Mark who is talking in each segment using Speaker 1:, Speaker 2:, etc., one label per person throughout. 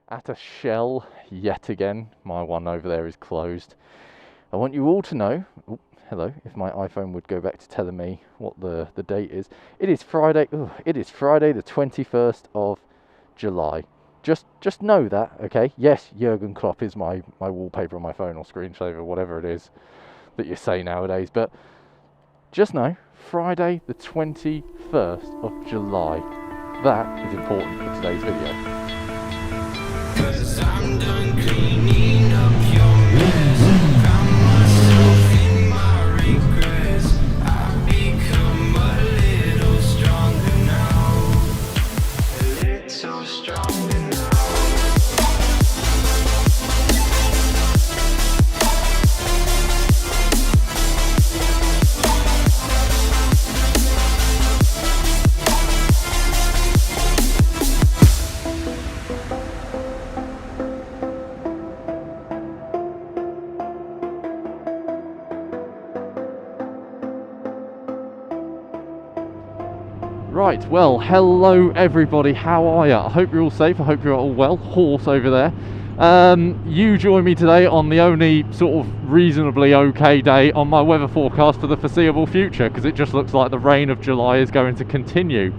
Speaker 1: at a shell yet again. My one over there is closed. I want you all to know, oh, hello, if my iPhone would go back to telling me what the date is. It is Friday, it is Friday the 21st of July. Just know that, okay? Yes, Jurgen Klopp is my wallpaper on my phone or screensaver, whatever it is that you say nowadays. But just know, Friday the 21st of July. That is important for today's video.
Speaker 2: 'Cause I'm done cleaning up your mess. Found myself in my regrets. I've become a little stronger now. A little stronger now.
Speaker 1: Right, well, hello everybody, how are you? I hope you're all safe, I hope you're all well. Horse over there. You join me today on the only sort of reasonably okay day on my weather forecast for the foreseeable future, because it just looks like the rain of July is going to continue.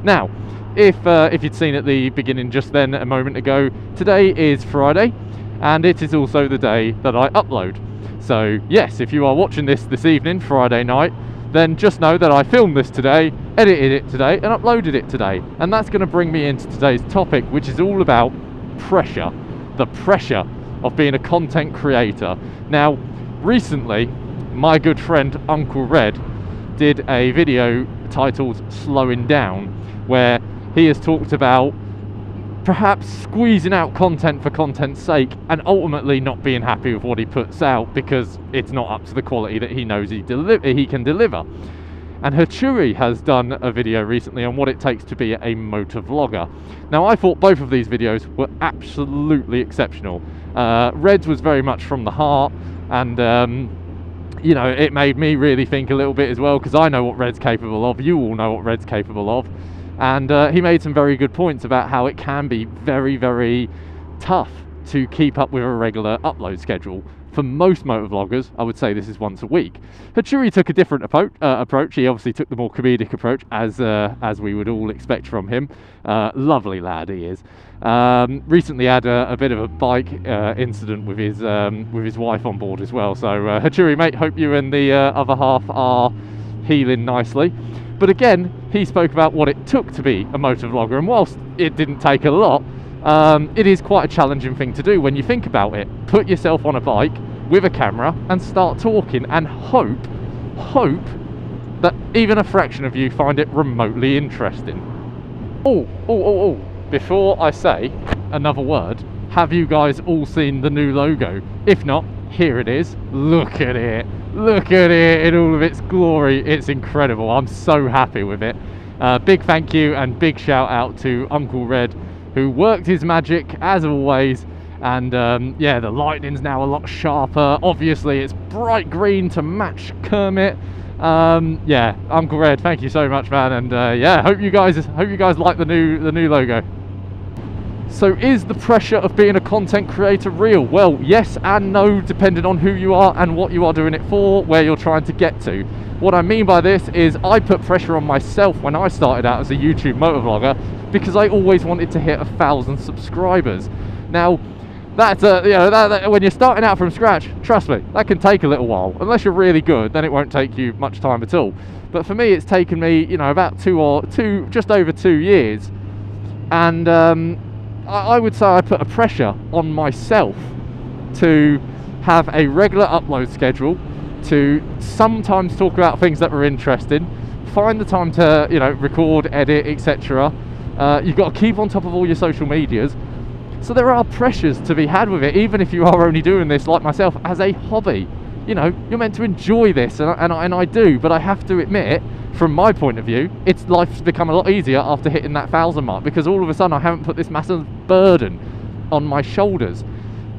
Speaker 1: Now, if you'd seen at the beginning just then a moment ago, today is Friday, and it is also the day that I upload. So yes, if you are watching this evening, Friday night, then just know that I filmed this today, edited it today, and uploaded it today. And that's going to bring me into today's topic, which is all about pressure. The pressure of being a content creator. Now, recently, my good friend Uncle Red did a video titled Slowing Down, where he has talked about perhaps squeezing out content for content's sake and ultimately not being happy with what he puts out because it's not up to the quality that he knows he can deliver. And Hatsuri has done a video recently on what it takes to be a motovlogger. Now, I thought both of these videos were absolutely exceptional. Red's was very much from the heart, and you know, it made me really think a little bit as well, because I know what Red's capable of, you all know what Red's capable of. And he made some very good points about how it can be very, very tough to keep up with a regular upload schedule. For most motovloggers, I would say this is once a week. Hatsuri took a different approach. He obviously took the more comedic approach, as we would all expect from him. Lovely lad he is. Recently had a bit of a bike incident with his wife on board as well. So Hatsuri, mate, hope you and the other half are healing nicely. But again, he spoke about what it took to be a motovlogger, and whilst it didn't take a lot, it is quite a challenging thing to do when you think about it. Put yourself on a bike with a camera and start talking, and hope that even a fraction of you find it remotely interesting. Oh, before I say another word, have you guys all seen the new logo? If not, here it is. Look at it. Look at it in all of its glory. It's incredible. I'm so happy with it. Big thank you and big shout out to Uncle Red, who worked his magic as always. And yeah, the lighting's now a lot sharper. Obviously, it's bright green to match Kermit. Yeah, Uncle Red, thank you so much, man. And yeah, hope you guys like the new logo. So is the pressure of being a content creator real? Well, yes and no, depending on who you are and what you are doing it for, where you're trying to get to. What I mean by this is I put pressure on myself when I started out as a YouTube motovlogger because I always wanted to hit 1,000 subscribers. Now, that's you know, when you're starting out from scratch, trust me, that can take a little while. Unless you're really good, then it won't take you much time at all. But for me, it's taken me, you know, about just over 2 years, and I would say I put a pressure on myself to have a regular upload schedule, to sometimes talk about things that were interesting, find the time to, you know, record, edit, etc. You've got to keep on top of all your social medias. So there are pressures to be had with it, even if you are only doing this, like myself, as a hobby. You know, you're meant to enjoy this, and I do, but I have to admit, from my point of view, life's become a lot easier after hitting that 1,000 mark, because all of a sudden I haven't put this massive burden on my shoulders.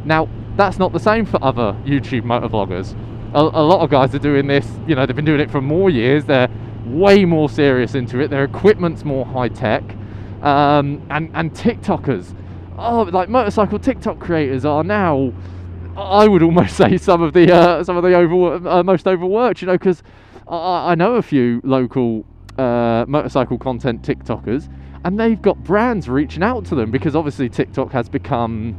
Speaker 1: Now, that's not the same for other YouTube motovloggers. A lot of guys are doing this, you know, they've been doing it for more years, they're way more serious into it, their equipment's more high-tech, and TikTokers like motorcycle TikTok creators are now, I would almost say, some of the most overworked, you know, because I know a few local motorcycle content TikTokers, and they've got brands reaching out to them because obviously TikTok has become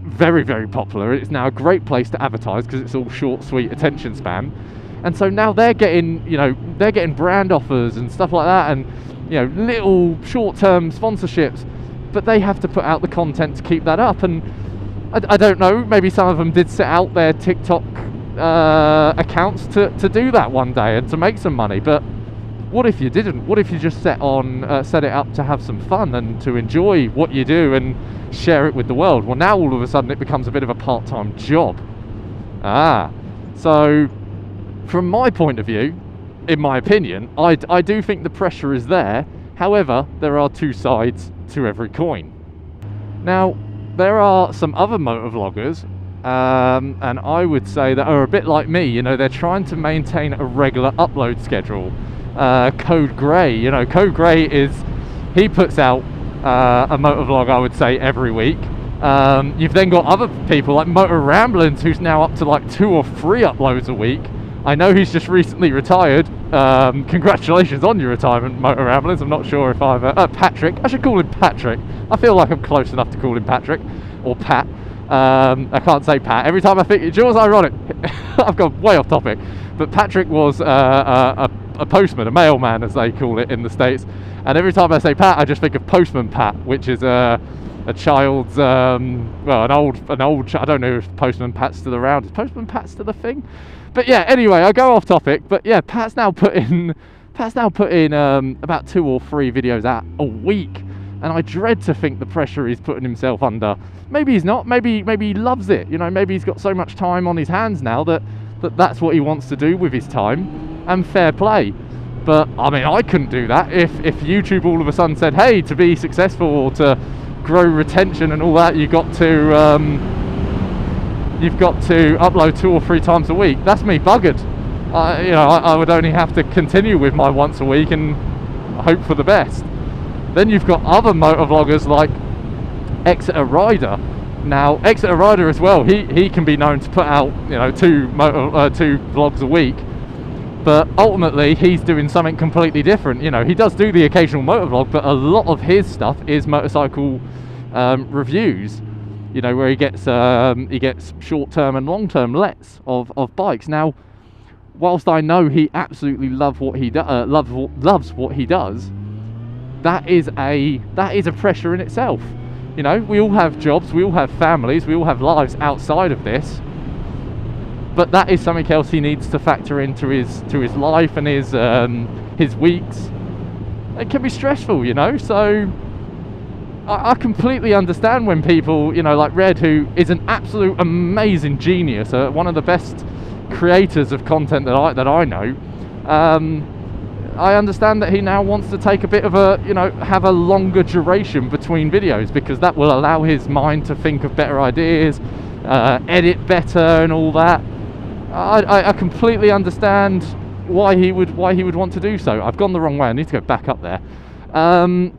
Speaker 1: very, very popular. It's now a great place to advertise because it's all short, sweet attention span, and so now they're getting, you know, they're getting brand offers and stuff like that, and, you know, little short-term sponsorships, but they have to put out the content to keep that up. And I don't know, maybe some of them did set out their TikTok accounts to do that one day and to make some money, but what if you didn't? What if you just set it up to have some fun and to enjoy what you do and share it with the world? Well, now all of a sudden it becomes a bit of a part-time job. So from my point of view, in my opinion, I do think the pressure is there. However, there are two sides to every coin. Now, there are some other motovloggers, and I would say that are a bit like me. You know, they're trying to maintain a regular upload schedule. KODEGREY, you know, KODEGREY he puts out a motovlog, I would say, every week. You've then got other people like Motoramblings, who's now up to like 2 or 3 uploads a week. I know he's just recently retired. Congratulations on your retirement, Motoramblings. I'm not sure if I've Patrick. I should call him Patrick. I feel like I'm close enough to call him Patrick or Pat. I can't say Pat. Every time I think it's yours, ironic. I've gone way off topic. But Patrick was a postman, a mailman, as they call it in the States. And every time I say Pat, I just think of Postman Pat, which is a child's, well, an old. I don't know if Postman Pat's still around. Is Postman Pat still a thing? But yeah, anyway, I go off topic. But yeah, Pat's now put in about 2 or 3 videos out a week, and I dread to think the pressure he's putting himself under. Maybe he's not. Maybe he loves it. You know, maybe he's got so much time on his hands now that's what he wants to do with his time, and fair play. But I mean, I couldn't do that if YouTube all of a sudden said, hey, to be successful or to grow retention and all that, you've got to upload 2 or 3 times a week. That's me buggered. You know, I would only have to continue with my once a week and hope for the best. Then you've got other motovloggers like exeterrider. Now, exeterrider as well, he can be known to put out, you know, 2 vlogs a week, but ultimately he's doing something completely different. You know, he does do the occasional motovlog, but a lot of his stuff is motorcycle reviews. You know, where he gets short-term and long-term lets of bikes. Now, whilst I know he absolutely loves what he does, that is a pressure in itself. You know, we all have jobs, we all have families, we all have lives outside of this, but that is something else he needs to factor into his life and his weeks. It can be stressful, you know. So I completely understand when people, you know, like Red, who is an absolute amazing genius, one of the best creators of content that I know. I understand that he now wants to take a bit of a, you know, have a longer duration between videos, because that will allow his mind to think of better ideas, edit better and all that. I completely understand why he would want to do so. I've gone the wrong way. I need to go back up there. And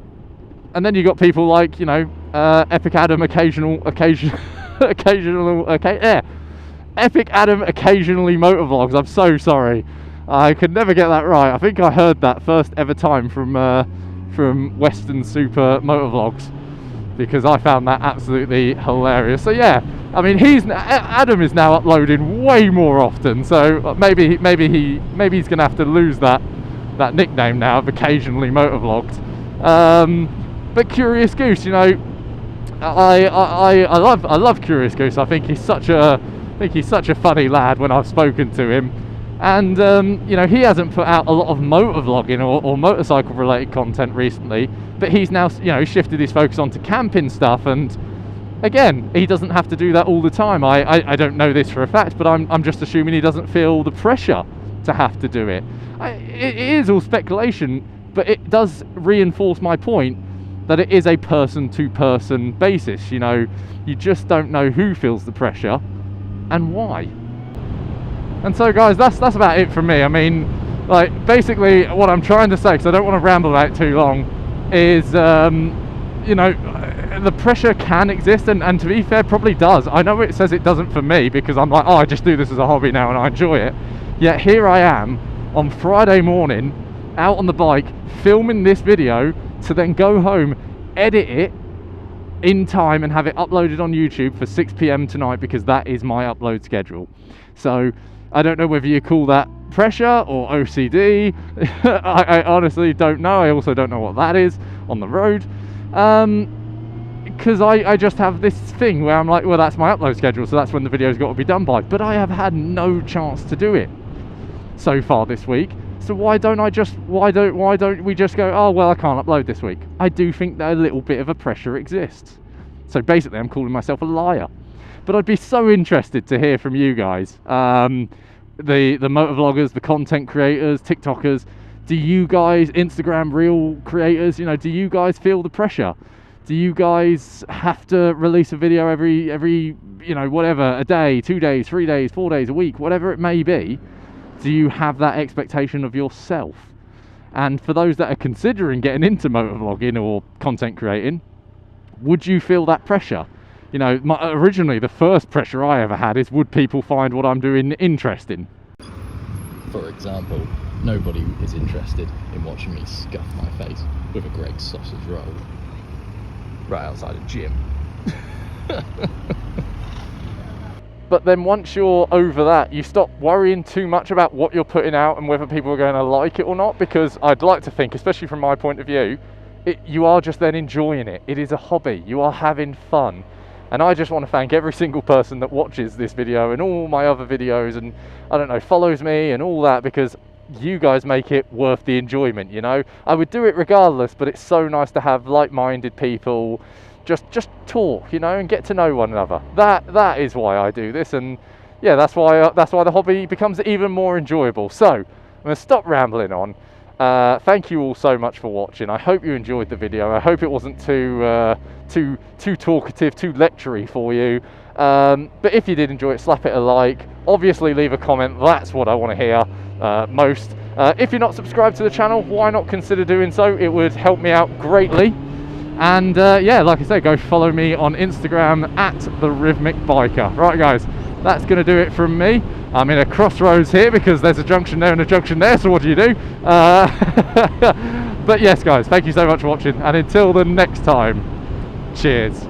Speaker 1: then you got people like, you know, Epic Adam occasionally motovlogs. I'm so sorry. I could never get that right. I think I heard that first ever time from Western Super Motovlogs, because I found that absolutely hilarious. So yeah, I mean, Adam is now uploading way more often. So maybe he's gonna have to lose that nickname now of occasionally motovlogged. But CuriousGoose, you know, I love CuriousGoose. I think he's such a funny lad when I've spoken to him. And you know, he hasn't put out a lot of motovlogging or motorcycle related content recently, but he's now, you know, shifted his focus onto camping stuff. And again, he doesn't have to do that all the time. I don't know this for a fact, but I'm just assuming he doesn't feel the pressure to have to do it. It is all speculation, but it does reinforce my point that it is a person-to-person basis. You know, you just don't know who feels the pressure and why. And so guys, that's about it from me. I mean, like, basically what I'm trying to say, because I don't want to ramble about it too long, is you know, the pressure can exist, and to be fair, probably does. I know it says it doesn't for me, because I'm like, oh, I just do this as a hobby now and I enjoy it. Yet here I am on Friday morning, out on the bike, filming this video to then go home, edit it in time and have it uploaded on YouTube for 6 p.m. tonight, because that is my upload schedule. So I don't know whether you call that pressure or OCD. I honestly don't know. I also don't know what that is on the road, because I just have this thing where I'm like, well, that's my upload schedule, so that's when the video's got to be done by. But I have had no chance to do it so far this week. So why don't we just go, oh well, I can't upload this week? I do think that a little bit of a pressure exists. So basically I'm calling myself a liar. But I'd be so interested to hear from you guys, the motovloggers, the content creators, TikTokers. Do you guys, Instagram reel creators, you know, do you guys feel the pressure? Do you guys have to release a video every you know, whatever, a day, 2 days, 3 days, 4 days, a week, whatever it may be? Do you have that expectation of yourself? And for those that are considering getting into motovlogging or content creating, would you feel that pressure? You know, originally the first pressure I ever had is, would people find what I'm doing interesting?
Speaker 3: For example, nobody is interested in watching me scuff my face with a great sausage roll right outside a gym.
Speaker 1: But then once you're over that, you stop worrying too much about what you're putting out and whether people are going to like it or not, because I'd like to think, especially from my point of view, you are just then enjoying it. It is a hobby. You are having fun. And I just want to thank every single person that watches this video and all my other videos and, I don't know, follows me and all that, because you guys make it worth the enjoyment, you know? I would do it regardless, but it's so nice to have like-minded people just talk, you know, and get to know one another. That is why I do this, and yeah, that's why the hobby becomes even more enjoyable. So I'm going to stop rambling on. Thank you all so much for watching. I hope you enjoyed the video. I hope it wasn't too talkative, too lectury for you. But if you did enjoy it, slap it a like. Obviously leave a comment. That's what I want to hear most. If you're not subscribed to the channel, why not consider doing so? It would help me out greatly. And yeah, like I say, go follow me on Instagram at TheRhythmicBiker. Right guys, that's going to do it from me. I'm in a crossroads here because there's a junction there and a junction there, so what do you do? But yes guys, thank you so much for watching, and until the next time, cheers.